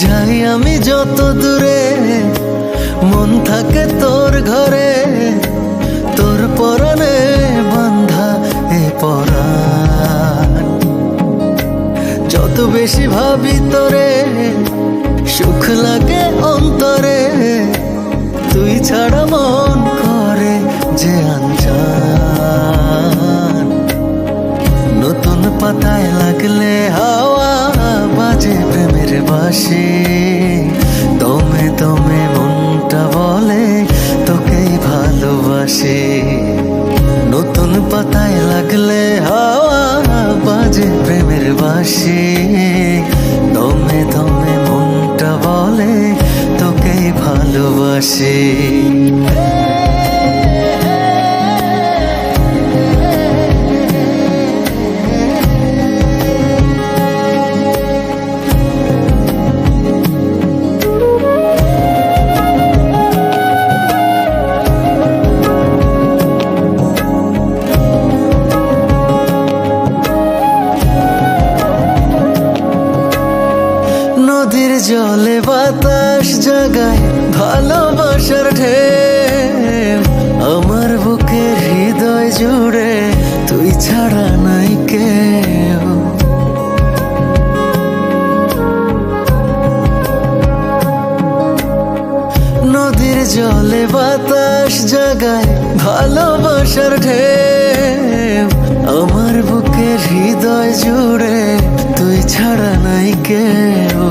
যাই আমি যত দূরে, মন থাকে তোর ঘরে, তোর পরাণে বান্ধা এ পরাণ। যত বেশি ভাবি তোরে, সুখ লাগে অন্তরে, তুই ছাড়া মন করে যে আনজান। নতুন পাতায় লাগলে হাওয়া বাজে প্রেমের বাঁশি, দমে দমে মনটা বলে তোকেই ভালোবাসি। নতুন পাতায় লাগলে হাওয়া বাজে প্রেমের বাঁশি, দমে দমে মনটা বলে তোকেই ভালোবাসি। নদীর জলে বাতাস জাগায় ভালোবাসার ঢেউ, আমার বুকের হৃদয় জুড়ে তুই ছাড়া নাই কেউ। নদীর জলে বাতাস জাগায় ভালোবাসার ঢেউ, আমার বুকের হৃদয় জুড়ে তুই ছাড়া নাই কেউ।